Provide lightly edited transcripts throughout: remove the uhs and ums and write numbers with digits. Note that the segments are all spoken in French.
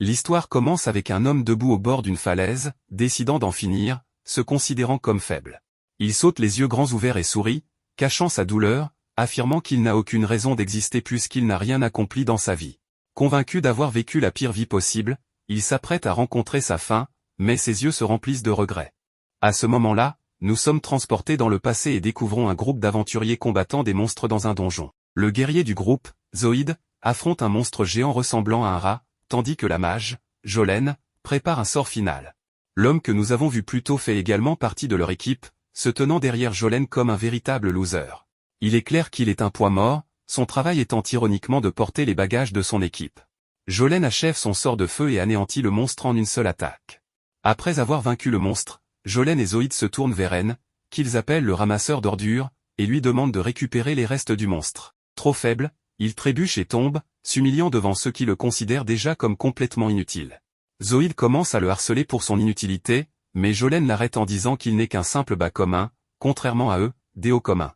L'histoire commence avec un homme debout au bord d'une falaise, décidant d'en finir, se considérant comme faible. Il saute les yeux grands ouverts et sourit, cachant sa douleur, affirmant qu'il n'a aucune raison d'exister puisqu'il n'a rien accompli dans sa vie. Convaincu d'avoir vécu la pire vie possible, il s'apprête à rencontrer sa fin, mais ses yeux se remplissent de regrets. À ce moment-là, nous sommes transportés dans le passé et découvrons un groupe d'aventuriers combattant des monstres dans un donjon. Le guerrier du groupe, Zoïd, affronte un monstre géant ressemblant à un rat, tandis que la mage, Jolene, prépare un sort final. L'homme que nous avons vu plus tôt fait également partie de leur équipe, se tenant derrière Jolene comme un véritable loser. Il est clair qu'il est un poids mort, son travail étant ironiquement de porter les bagages de son équipe. Jolene achève son sort de feu et anéantit le monstre en une seule attaque. Après avoir vaincu le monstre, Jolene et Zoïd se tournent vers N, qu'ils appellent le ramasseur d'ordures, et lui demandent de récupérer les restes du monstre. Trop faible, il trébuche et tombe, s'humiliant devant ceux qui le considèrent déjà comme complètement inutile. Zoïd commence à le harceler pour son inutilité, mais Jolene l'arrête en disant qu'il n'est qu'un simple bas commun, contrairement à eux, des hauts communs.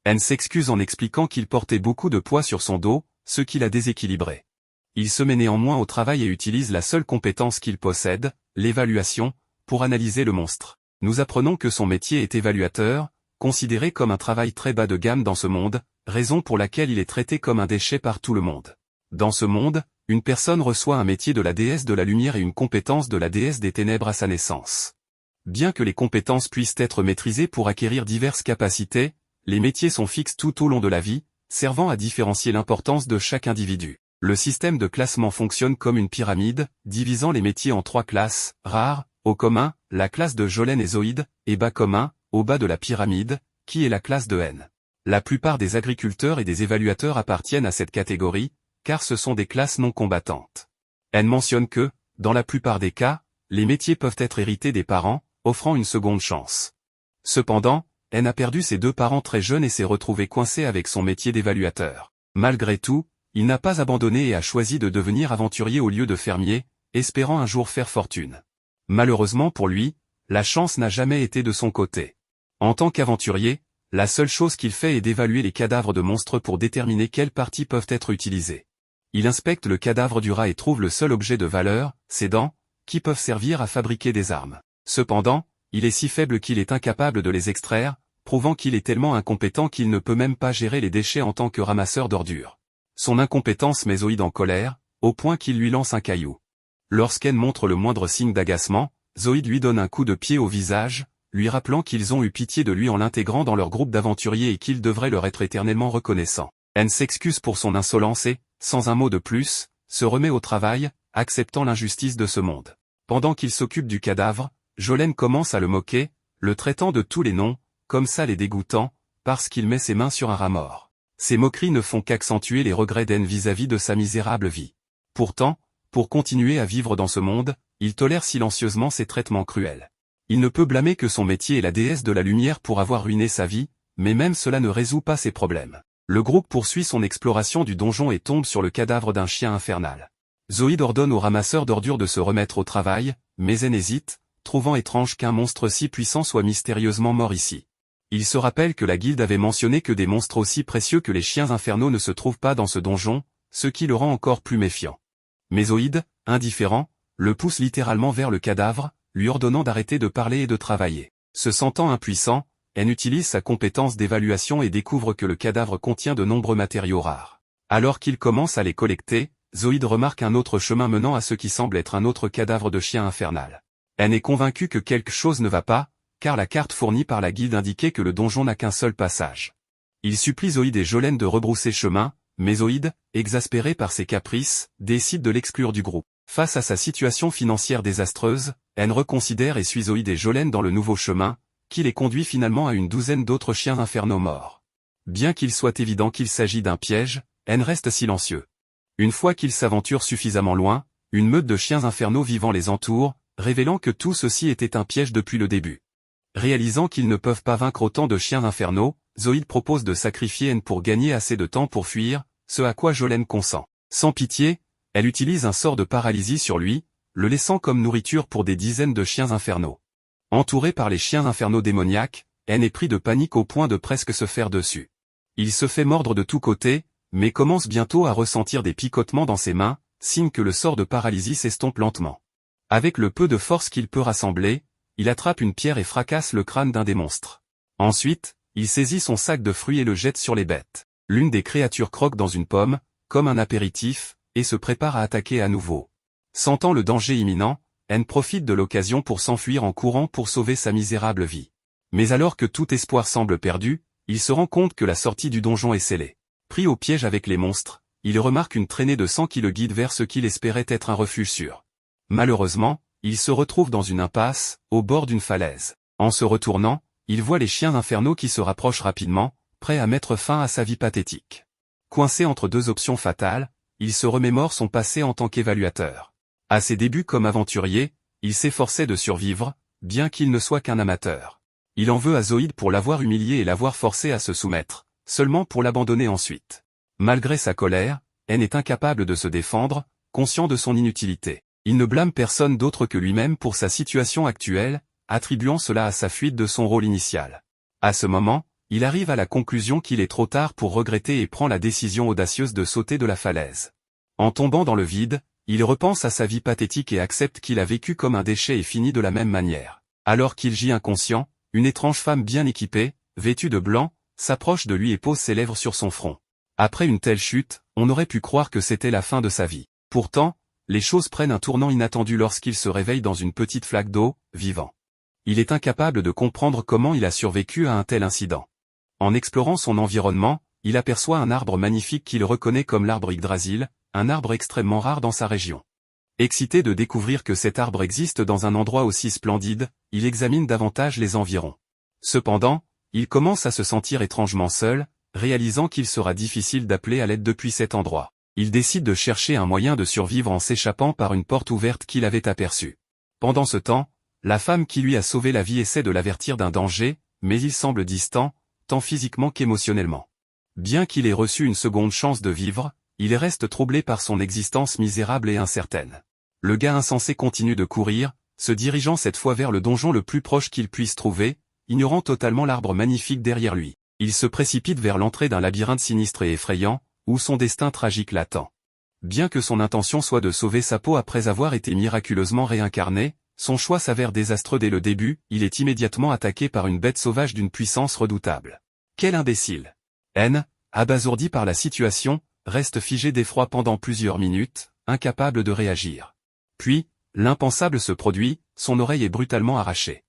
N s'excuse en expliquant qu'il portait beaucoup de poids sur son dos, ce qui l'a déséquilibré. Il se met néanmoins au travail et utilise la seule compétence qu'il possède, l'évaluation, pour analyser le monstre. Nous apprenons que son métier est évaluateur, considéré comme un travail très bas de gamme dans ce monde, raison pour laquelle il est traité comme un déchet par tout le monde. Dans ce monde, une personne reçoit un métier de la déesse de la lumière et une compétence de la déesse des ténèbres à sa naissance. Bien que les compétences puissent être maîtrisées pour acquérir diverses capacités, les métiers sont fixes tout au long de la vie, servant à différencier l'importance de chaque individu. Le système de classement fonctionne comme une pyramide, divisant les métiers en 3 classes, rares, haut commun, la classe de Jolene et Zoïd, et bas commun, au bas de la pyramide, qui est la classe de N. La plupart des agriculteurs et des évaluateurs appartiennent à cette catégorie, car ce sont des classes non combattantes. N mentionne que, dans la plupart des cas, les métiers peuvent être hérités des parents, offrant une seconde chance. Cependant, N a perdu ses 2 parents très jeunes et s'est retrouvé coincé avec son métier d'évaluateur. Malgré tout, il n'a pas abandonné et a choisi de devenir aventurier au lieu de fermier, espérant un jour faire fortune. Malheureusement pour lui, la chance n'a jamais été de son côté. En tant qu'aventurier, la seule chose qu'il fait est d'évaluer les cadavres de monstres pour déterminer quelles parties peuvent être utilisées. Il inspecte le cadavre du rat et trouve le seul objet de valeur, ses dents, qui peuvent servir à fabriquer des armes. Cependant, il est si faible qu'il est incapable de les extraire, prouvant qu'il est tellement incompétent qu'il ne peut même pas gérer les déchets en tant que ramasseur d'ordures. Son incompétence met Zoïd en colère, au point qu'il lui lance un caillou. Lorsqu'N montre le moindre signe d'agacement, Zoïd lui donne un coup de pied au visage, lui rappelant qu'ils ont eu pitié de lui en l'intégrant dans leur groupe d'aventuriers et qu'il devrait leur être éternellement reconnaissant. N s'excuse pour son insolence et, sans un mot de plus, se remet au travail, acceptant l'injustice de ce monde. Pendant qu'il s'occupe du cadavre, Jolene commence à le moquer, le traitant de tous les noms, comme sale et dégoûtant, parce qu'il met ses mains sur un rat mort. Ces moqueries ne font qu'accentuer les regrets d'N vis-à-vis de sa misérable vie. Pourtant, pour continuer à vivre dans ce monde, il tolère silencieusement ces traitements cruels. Il ne peut blâmer que son métier et la déesse de la lumière pour avoir ruiné sa vie, mais même cela ne résout pas ses problèmes. Le groupe poursuit son exploration du donjon et tombe sur le cadavre d'un chien infernal. Zoïd ordonne au ramasseur d'ordures de se remettre au travail, mais N hésite, trouvant étrange qu'un monstre si puissant soit mystérieusement mort ici. Il se rappelle que la guilde avait mentionné que des monstres aussi précieux que les chiens infernaux ne se trouvent pas dans ce donjon, ce qui le rend encore plus méfiant. Mais Zoïd, indifférent, le pousse littéralement vers le cadavre, lui ordonnant d'arrêter de parler et de travailler. Se sentant impuissant, N utilise sa compétence d'évaluation et découvre que le cadavre contient de nombreux matériaux rares. Alors qu'il commence à les collecter, Zoïd remarque un autre chemin menant à ce qui semble être un autre cadavre de chien infernal. N est convaincu que quelque chose ne va pas, car la carte fournie par la guilde indiquait que le donjon n'a qu'un seul passage. Il supplie Zoïd et Jolene de rebrousser chemin, mais Zoïd, exaspéré par ses caprices, décide de l'exclure du groupe. Face à sa situation financière désastreuse, N reconsidère et suit Zoïd et Jolene dans le nouveau chemin, qui les conduit finalement à une douzaine d'autres chiens infernaux morts. Bien qu'il soit évident qu'il s'agit d'un piège, N reste silencieux. Une fois qu'il s'aventure suffisamment loin, une meute de chiens infernaux vivants les entoure, révélant que tout ceci était un piège depuis le début. Réalisant qu'ils ne peuvent pas vaincre autant de chiens infernaux, Zoïd propose de sacrifier N pour gagner assez de temps pour fuir, ce à quoi Jolene consent. Sans pitié, elle utilise un sort de paralysie sur lui, le laissant comme nourriture pour des dizaines de chiens infernaux. Entouré par les chiens infernaux démoniaques, N est pris de panique au point de presque se faire dessus. Il se fait mordre de tous côtés, mais commence bientôt à ressentir des picotements dans ses mains, signe que le sort de paralysie s'estompe lentement. Avec le peu de force qu'il peut rassembler, il attrape une pierre et fracasse le crâne d'un des monstres. Ensuite, il saisit son sac de fruits et le jette sur les bêtes. L'une des créatures croque dans une pomme, comme un apéritif, et se prépare à attaquer à nouveau. Sentant le danger imminent, N profite de l'occasion pour s'enfuir en courant pour sauver sa misérable vie. Mais alors que tout espoir semble perdu, il se rend compte que la sortie du donjon est scellée. Pris au piège avec les monstres, il remarque une traînée de sang qui le guide vers ce qu'il espérait être un refuge sûr. Malheureusement, il se retrouve dans une impasse, au bord d'une falaise. En se retournant, il voit les chiens infernaux qui se rapprochent rapidement, prêts à mettre fin à sa vie pathétique. Coincé entre deux options fatales, il se remémore son passé en tant qu'évaluateur. À ses débuts comme aventurier, il s'efforçait de survivre, bien qu'il ne soit qu'un amateur. Il en veut à Zoïde pour l'avoir humilié et l'avoir forcé à se soumettre, seulement pour l'abandonner ensuite. Malgré sa colère, N est incapable de se défendre, conscient de son inutilité. Il ne blâme personne d'autre que lui-même pour sa situation actuelle, attribuant cela à sa fuite de son rôle initial. À ce moment, il arrive à la conclusion qu'il est trop tard pour regretter et prend la décision audacieuse de sauter de la falaise. En tombant dans le vide, il repense à sa vie pathétique et accepte qu'il a vécu comme un déchet et fini de la même manière. Alors qu'il gît inconscient, une étrange femme bien équipée, vêtue de blanc, s'approche de lui et pose ses lèvres sur son front. Après une telle chute, on aurait pu croire que c'était la fin de sa vie. Pourtant, les choses prennent un tournant inattendu lorsqu'il se réveille dans une petite flaque d'eau, vivant. Il est incapable de comprendre comment il a survécu à un tel incident. En explorant son environnement, il aperçoit un arbre magnifique qu'il reconnaît comme l'arbre Yggdrasil, un arbre extrêmement rare dans sa région. Excité de découvrir que cet arbre existe dans un endroit aussi splendide, il examine davantage les environs. Cependant, il commence à se sentir étrangement seul, réalisant qu'il sera difficile d'appeler à l'aide depuis cet endroit. Il décide de chercher un moyen de survivre en s'échappant par une porte ouverte qu'il avait aperçue. Pendant ce temps, la femme qui lui a sauvé la vie essaie de l'avertir d'un danger, mais il semble distant, tant physiquement qu'émotionnellement. Bien qu'il ait reçu une seconde chance de vivre, il reste troublé par son existence misérable et incertaine. Le gars insensé continue de courir, se dirigeant cette fois vers le donjon le plus proche qu'il puisse trouver, ignorant totalement l'arbre magnifique derrière lui. Il se précipite vers l'entrée d'un labyrinthe sinistre et effrayant, où son destin tragique l'attend. Bien que son intention soit de sauver sa peau après avoir été miraculeusement réincarné, son choix s'avère désastreux dès le début, il est immédiatement attaqué par une bête sauvage d'une puissance redoutable. Quel imbécile! N, abasourdi par la situation, reste figé d'effroi pendant plusieurs minutes, incapable de réagir. Puis, l'impensable se produit, son oreille est brutalement arrachée.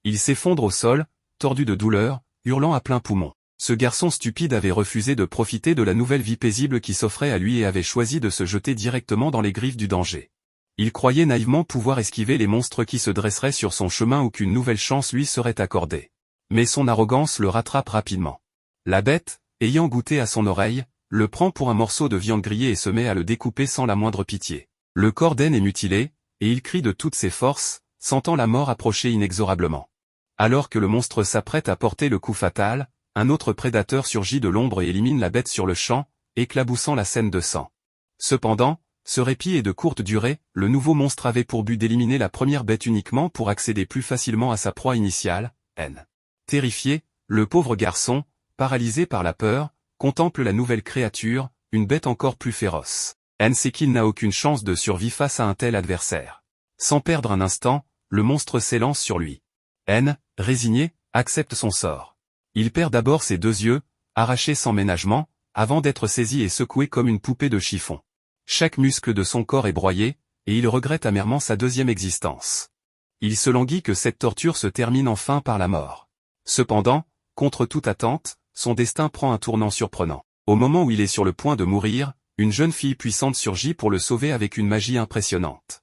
Il s'effondre au sol, tordu de douleur, hurlant à plein poumon. Ce garçon stupide avait refusé de profiter de la nouvelle vie paisible qui s'offrait à lui et avait choisi de se jeter directement dans les griffes du danger. Il croyait naïvement pouvoir esquiver les monstres qui se dresseraient sur son chemin ou qu'une nouvelle chance lui serait accordée. Mais son arrogance le rattrape rapidement. La bête, ayant goûté à son oreille, le prend pour un morceau de viande grillée et se met à le découper sans la moindre pitié. Le corps d'N est mutilé, et il crie de toutes ses forces, sentant la mort approcher inexorablement. Alors que le monstre s'apprête à porter le coup fatal, un autre prédateur surgit de l'ombre et élimine la bête sur le champ, éclaboussant la scène de sang. Cependant, ce répit est de courte durée, le nouveau monstre avait pour but d'éliminer la première bête uniquement pour accéder plus facilement à sa proie initiale, N. Terrifié, le pauvre garçon, paralysé par la peur, contemple la nouvelle créature, une bête encore plus féroce. N sait qu'il n'a aucune chance de survie face à un tel adversaire. Sans perdre un instant, le monstre s'élance sur lui. N, résigné, accepte son sort. Il perd d'abord ses deux yeux, arrachés sans ménagement, avant d'être saisi et secoué comme une poupée de chiffon. Chaque muscle de son corps est broyé, et il regrette amèrement sa deuxième existence. Il se languit que cette torture se termine enfin par la mort. Cependant, contre toute attente, son destin prend un tournant surprenant. Au moment où il est sur le point de mourir, une jeune fille puissante surgit pour le sauver avec une magie impressionnante.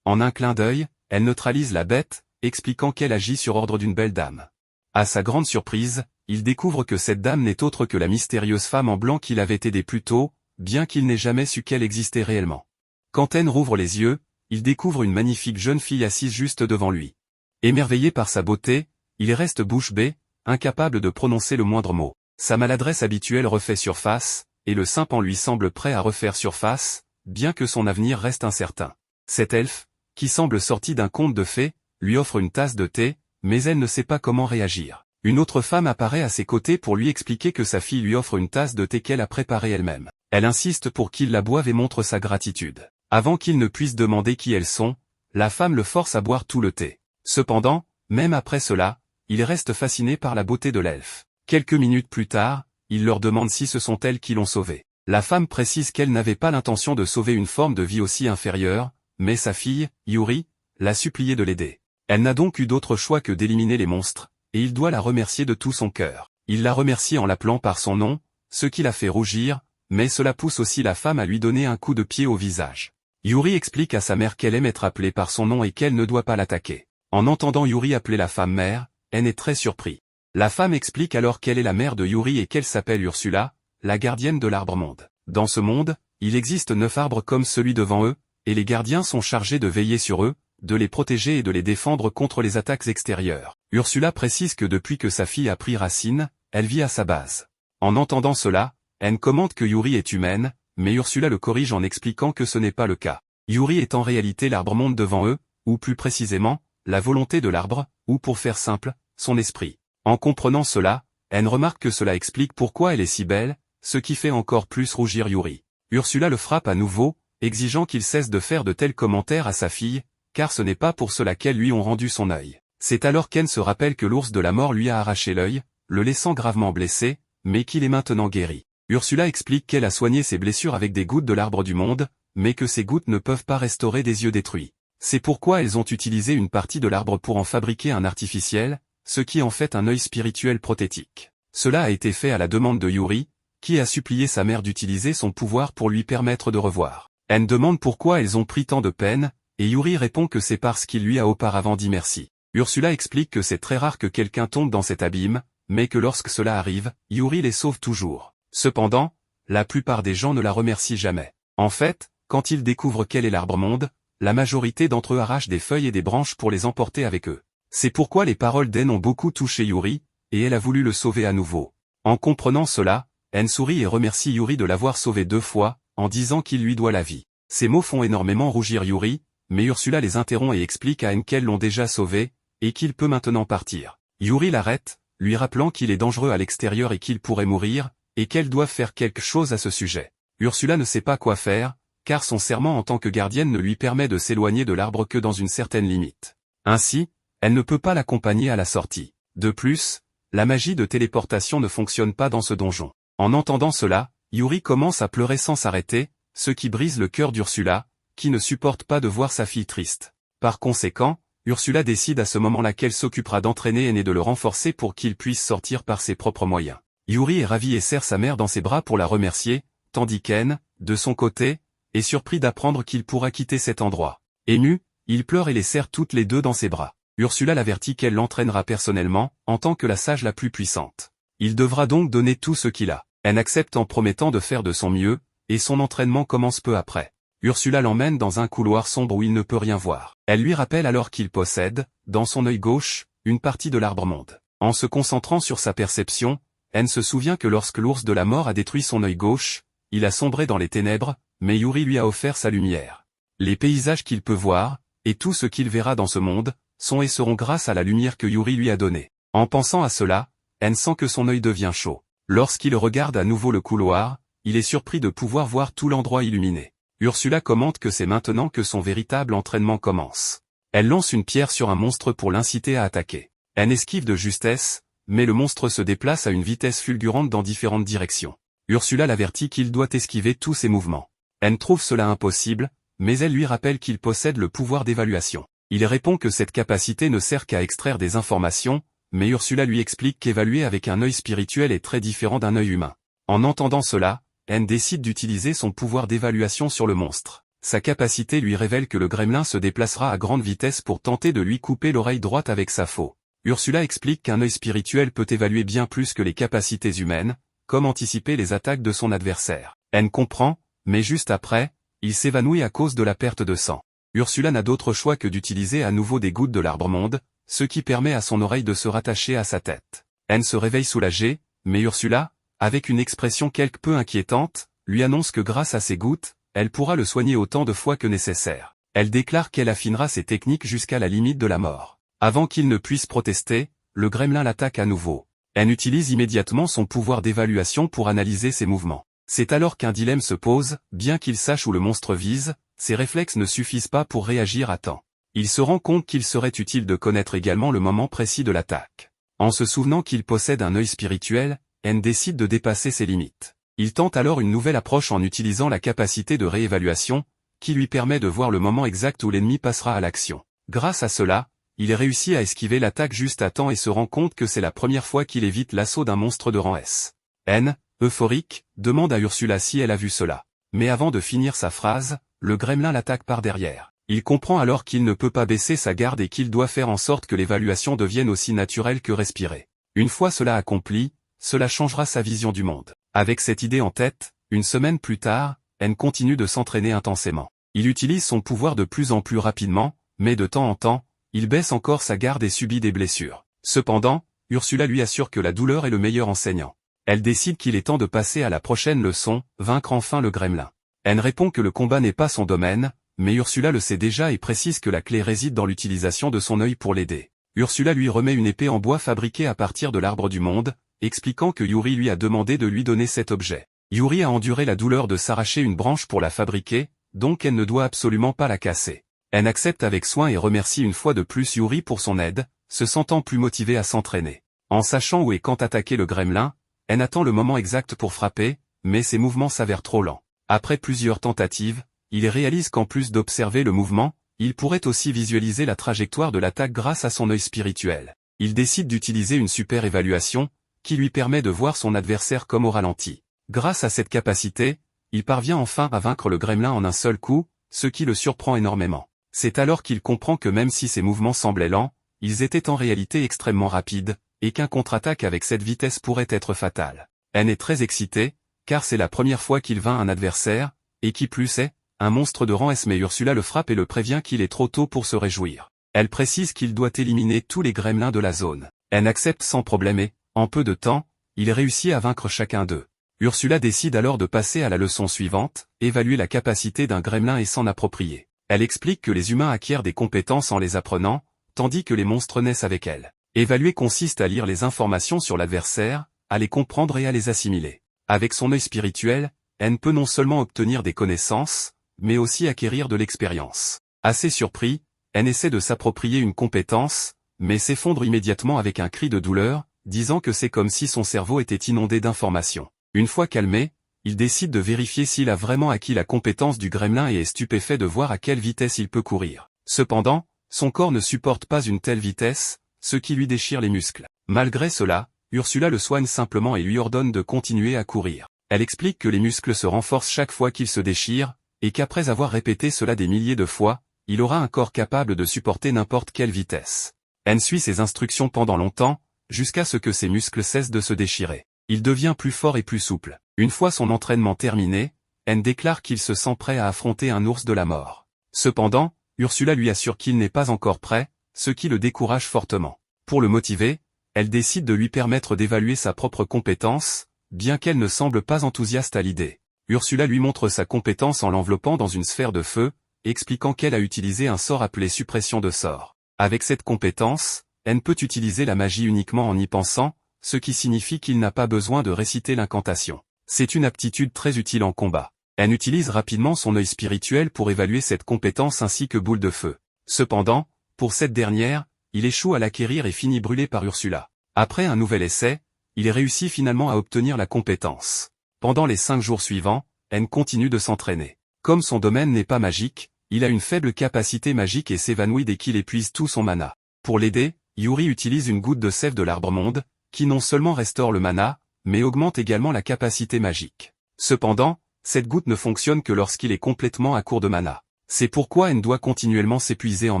En un clin d'œil, elle neutralise la bête, expliquant qu'elle agit sur ordre d'une belle dame. À sa grande surprise, il découvre que cette dame n'est autre que la mystérieuse femme en blanc qu'il avait aidée plus tôt, bien qu'il n'ait jamais su qu'elle existait réellement. Quand N rouvre les yeux, il découvre une magnifique jeune fille assise juste devant lui. Émerveillé par sa beauté, il reste bouche bée, incapable de prononcer le moindre mot. Sa maladresse habituelle refait surface, et le simp en lui semble prêt à refaire surface, bien que son avenir reste incertain. Cet elfe, qui semble sorti d'un conte de fées, lui offre une tasse de thé, mais elle ne sait pas comment réagir. Une autre femme apparaît à ses côtés pour lui expliquer que sa fille lui offre une tasse de thé qu'elle a préparée elle-même. Elle insiste pour qu'il la boive et montre sa gratitude. Avant qu'il ne puisse demander qui elles sont, la femme le force à boire tout le thé. Cependant, même après cela, il reste fasciné par la beauté de l'elfe. Quelques minutes plus tard, il leur demande si ce sont elles qui l'ont sauvé. La femme précise qu'elle n'avait pas l'intention de sauver une forme de vie aussi inférieure, mais sa fille, Yuri, l'a supplié de l'aider. Elle n'a donc eu d'autre choix que d'éliminer les monstres, et il doit la remercier de tout son cœur. Il la remercie en l'appelant par son nom, ce qui la fait rougir, mais cela pousse aussi la femme à lui donner un coup de pied au visage. Yuri explique à sa mère qu'elle aime être appelée par son nom et qu'elle ne doit pas l'attaquer. En entendant Yuri appeler la femme mère, elle est très surpris. La femme explique alors qu'elle est la mère de Yuri et qu'elle s'appelle Ursula, la gardienne de l'arbre-monde. Dans ce monde, il existe 9 arbres comme celui devant eux, et les gardiens sont chargés de veiller sur eux, de les protéger et de les défendre contre les attaques extérieures. Ursula précise que depuis que sa fille a pris racine, elle vit à sa base. En entendant cela, elle commente que Yuri est humaine, mais Ursula le corrige en expliquant que ce n'est pas le cas. Yuri est en réalité l'arbre-monde devant eux, ou plus précisément, la volonté de l'arbre, ou pour faire simple, son esprit. En comprenant cela, elle remarque que cela explique pourquoi elle est si belle, ce qui fait encore plus rougir Yuri. Ursula le frappe à nouveau, exigeant qu'il cesse de faire de tels commentaires à sa fille, car ce n'est pas pour cela qu'elles lui ont rendu son œil. C'est alors qu'Anne se rappelle que l'ours de la mort lui a arraché l'œil, le laissant gravement blessé, mais qu'il est maintenant guéri. Ursula explique qu'elle a soigné ses blessures avec des gouttes de l'arbre du monde, mais que ces gouttes ne peuvent pas restaurer des yeux détruits. C'est pourquoi elles ont utilisé une partie de l'arbre pour en fabriquer un artificiel, ce qui en fait un œil spirituel prothétique. Cela a été fait à la demande de Yuri, qui a supplié sa mère d'utiliser son pouvoir pour lui permettre de revoir. Anne demande pourquoi elles ont pris tant de peine, et Yuri répond que c'est parce qu'il lui a auparavant dit merci. Ursula explique que c'est très rare que quelqu'un tombe dans cet abîme, mais que lorsque cela arrive, Yuri les sauve toujours. Cependant, la plupart des gens ne la remercient jamais. En fait, quand ils découvrent quel est l'arbre-monde, la majorité d'entre eux arrachent des feuilles et des branches pour les emporter avec eux. C'est pourquoi les paroles d'Anne ont beaucoup touché Yuri, et elle a voulu le sauver à nouveau. En comprenant cela, Anne sourit et remercie Yuri de l'avoir sauvé 2 fois, en disant qu'il lui doit la vie. Ces mots font énormément rougir Yuri, mais Ursula les interrompt et explique à Anne qu'elles l'ont déjà sauvé, et qu'il peut maintenant partir. Yuri l'arrête, lui rappelant qu'il est dangereux à l'extérieur et qu'il pourrait mourir, et qu'elle doit faire quelque chose à ce sujet. Ursula ne sait pas quoi faire, car son serment en tant que gardienne ne lui permet de s'éloigner de l'arbre que dans une certaine limite. Ainsi, elle ne peut pas l'accompagner à la sortie. De plus, la magie de téléportation ne fonctionne pas dans ce donjon. En entendant cela, Yuri commence à pleurer sans s'arrêter, ce qui brise le cœur d'Ursula, qui ne supporte pas de voir sa fille triste. Par conséquent, Ursula décide à ce moment-là qu'elle s'occupera d'entraîner Anne et de le renforcer pour qu'il puisse sortir par ses propres moyens. Yuri est ravi et serre sa mère dans ses bras pour la remercier, tandis qu'Anne, de son côté, est surpris d'apprendre qu'il pourra quitter cet endroit. Ému, il pleure et les serre toutes les deux dans ses bras. Ursula l'avertit qu'elle l'entraînera personnellement, en tant que la sage la plus puissante. Il devra donc donner tout ce qu'il a. Anne accepte en promettant de faire de son mieux, et son entraînement commence peu après. Ursula l'emmène dans un couloir sombre où il ne peut rien voir. Elle lui rappelle alors qu'il possède, dans son œil gauche, une partie de l'arbre-monde. En se concentrant sur sa perception, Anne se souvient que lorsque l'ours de la mort a détruit son œil gauche, il a sombré dans les ténèbres, mais Yuri lui a offert sa lumière. Les paysages qu'il peut voir, et tout ce qu'il verra dans ce monde, sont et seront grâce à la lumière que Yuri lui a donnée. En pensant à cela, Anne sent que son œil devient chaud. Lorsqu'il regarde à nouveau le couloir, il est surpris de pouvoir voir tout l'endroit illuminé. Ursula commente que c'est maintenant que son véritable entraînement commence. Elle lance une pierre sur un monstre pour l'inciter à attaquer. Anne esquive de justesse, mais le monstre se déplace à une vitesse fulgurante dans différentes directions. Ursula l'avertit qu'il doit esquiver tous ses mouvements. Anne trouve cela impossible, mais elle lui rappelle qu'il possède le pouvoir d'évaluation. Il répond que cette capacité ne sert qu'à extraire des informations, mais Ursula lui explique qu'évaluer avec un œil spirituel est très différent d'un œil humain. En entendant cela, Anne décide d'utiliser son pouvoir d'évaluation sur le monstre. Sa capacité lui révèle que le gremlin se déplacera à grande vitesse pour tenter de lui couper l'oreille droite avec sa faux. Ursula explique qu'un œil spirituel peut évaluer bien plus que les capacités humaines, comme anticiper les attaques de son adversaire. Anne comprend, mais juste après, il s'évanouit à cause de la perte de sang. Ursula n'a d'autre choix que d'utiliser à nouveau des gouttes de l'arbre-monde, ce qui permet à son oreille de se rattacher à sa tête. Anne se réveille soulagée, mais Ursula, avec une expression quelque peu inquiétante, lui annonce que grâce à ces gouttes, elle pourra le soigner autant de fois que nécessaire. Elle déclare qu'elle affinera ses techniques jusqu'à la limite de la mort. Avant qu'il ne puisse protester, le gremlin l'attaque à nouveau. Anne utilise immédiatement son pouvoir d'évaluation pour analyser ses mouvements. C'est alors qu'un dilemme se pose, bien qu'il sache où le monstre vise, ses réflexes ne suffisent pas pour réagir à temps. Il se rend compte qu'il serait utile de connaître également le moment précis de l'attaque. En se souvenant qu'il possède un œil spirituel, N décide de dépasser ses limites. Il tente alors une nouvelle approche en utilisant la capacité de réévaluation, qui lui permet de voir le moment exact où l'ennemi passera à l'action. Grâce à cela, il réussit à esquiver l'attaque juste à temps et se rend compte que c'est la première fois qu'il évite l'assaut d'un monstre de rang S. N, euphorique, demande à Ursula si elle a vu cela. Mais avant de finir sa phrase, le gremlin l'attaque par derrière. Il comprend alors qu'il ne peut pas baisser sa garde et qu'il doit faire en sorte que l'évaluation devienne aussi naturelle que respirer. Une fois cela accompli, cela changera sa vision du monde. Avec cette idée en tête, une semaine plus tard, N continue de s'entraîner intensément. Il utilise son pouvoir de plus en plus rapidement, mais de temps en temps, il baisse encore sa garde et subit des blessures. Cependant, Ursula lui assure que la douleur est le meilleur enseignant. Elle décide qu'il est temps de passer à la prochaine leçon, vaincre enfin le gremlin. N répond que le combat n'est pas son domaine, mais Ursula le sait déjà et précise que la clé réside dans l'utilisation de son œil pour l'aider. Ursula lui remet une épée en bois fabriquée à partir de l'arbre du monde, expliquant que Yuri lui a demandé de lui donner cet objet. Yuri a enduré la douleur de s'arracher une branche pour la fabriquer, donc elle ne doit absolument pas la casser. Elle accepte avec soin et remercie une fois de plus Yuri pour son aide, se sentant plus motivée à s'entraîner. En sachant où et quand attaquer le gremlin, elle attend le moment exact pour frapper, mais ses mouvements s'avèrent trop lents. Après plusieurs tentatives, il réalise qu'en plus d'observer le mouvement, il pourrait aussi visualiser la trajectoire de l'attaque grâce à son œil spirituel. Il décide d'utiliser une super évaluation, qui lui permet de voir son adversaire comme au ralenti. Grâce à cette capacité, il parvient enfin à vaincre le gremlin en un seul coup, ce qui le surprend énormément. C'est alors qu'il comprend que même si ses mouvements semblaient lents, ils étaient en réalité extrêmement rapides, et qu'un contre-attaque avec cette vitesse pourrait être fatal. N est très excité, car c'est la première fois qu'il vainc un adversaire, et qui plus est, un monstre de rang S, mais Ursula le frappe et le prévient qu'il est trop tôt pour se réjouir. Elle précise qu'il doit éliminer tous les gremlins de la zone. N accepte sans problème et, en peu de temps, il réussit à vaincre chacun d'eux. Ursula décide alors de passer à la leçon suivante, évaluer la capacité d'un gremlin et s'en approprier. Elle explique que les humains acquièrent des compétences en les apprenant, tandis que les monstres naissent avec elles. Évaluer consiste à lire les informations sur l'adversaire, à les comprendre et à les assimiler. Avec son œil spirituel, N peut non seulement obtenir des connaissances, mais aussi acquérir de l'expérience. Assez surpris, N essaie de s'approprier une compétence, mais s'effondre immédiatement avec un cri de douleur, disant que c'est comme si son cerveau était inondé d'informations. Une fois calmé, il décide de vérifier s'il a vraiment acquis la compétence du gremlin et est stupéfait de voir à quelle vitesse il peut courir. Cependant, son corps ne supporte pas une telle vitesse, ce qui lui déchire les muscles. Malgré cela, Ursula le soigne simplement et lui ordonne de continuer à courir. Elle explique que les muscles se renforcent chaque fois qu'ils se déchirent, et qu'après avoir répété cela des milliers de fois, il aura un corps capable de supporter n'importe quelle vitesse. N suit ses instructions pendant longtemps, jusqu'à ce que ses muscles cessent de se déchirer. Il devient plus fort et plus souple. Une fois son entraînement terminé, N déclare qu'il se sent prêt à affronter un ours de la mort. Cependant, Ursula lui assure qu'il n'est pas encore prêt, ce qui le décourage fortement. Pour le motiver, elle décide de lui permettre d'évaluer sa propre compétence, bien qu'elle ne semble pas enthousiaste à l'idée. Ursula lui montre sa compétence en l'enveloppant dans une sphère de feu, expliquant qu'elle a utilisé un sort appelé suppression de sort. Avec cette compétence, N peut utiliser la magie uniquement en y pensant, ce qui signifie qu'il n'a pas besoin de réciter l'incantation. C'est une aptitude très utile en combat. N utilise rapidement son œil spirituel pour évaluer cette compétence ainsi que boule de feu. Cependant, pour cette dernière, il échoue à l'acquérir et finit brûlé par Ursula. Après un nouvel essai, il réussit finalement à obtenir la compétence. Pendant les 5 jours suivants, N continue de s'entraîner. Comme son domaine n'est pas magique, il a une faible capacité magique et s'évanouit dès qu'il épuise tout son mana. Pour l'aider, Yuri utilise une goutte de sève de l'arbre monde, qui non seulement restaure le mana, mais augmente également la capacité magique. Cependant, cette goutte ne fonctionne que lorsqu'il est complètement à court de mana. C'est pourquoi N doit continuellement s'épuiser en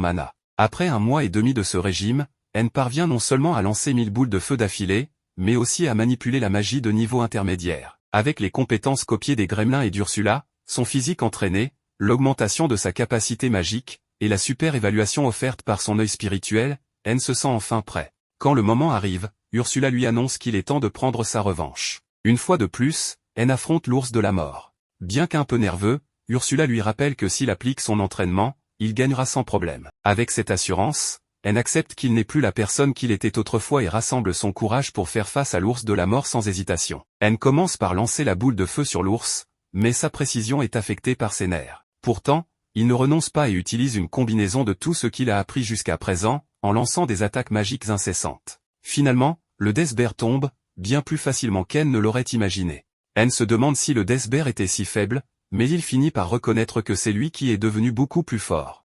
mana. Après 1 mois et demi de ce régime, N parvient non seulement à lancer 1000 boules de feu d'affilée, mais aussi à manipuler la magie de niveau intermédiaire. Avec les compétences copiées des gremlins et d'Ursula, son physique entraîné, l'augmentation de sa capacité magique, et la super évaluation offerte par son œil spirituel, N se sent enfin prêt. Quand le moment arrive, Ursula lui annonce qu'il est temps de prendre sa revanche. Une fois de plus, N affronte l'ours de la mort. Bien qu'un peu nerveux, Ursula lui rappelle que s'il applique son entraînement, il gagnera sans problème. Avec cette assurance, N accepte qu'il n'est plus la personne qu'il était autrefois et rassemble son courage pour faire face à l'ours de la mort sans hésitation. N commence par lancer la boule de feu sur l'ours, mais sa précision est affectée par ses nerfs. Pourtant, il ne renonce pas et utilise une combinaison de tout ce qu'il a appris jusqu'à présent, en lançant des attaques magiques incessantes. Finalement, le Death Bear tombe, bien plus facilement qu'N ne l'aurait imaginé. N se demande si le Death Bear était si faible, mais il finit par reconnaître que c'est lui qui est devenu beaucoup plus fort.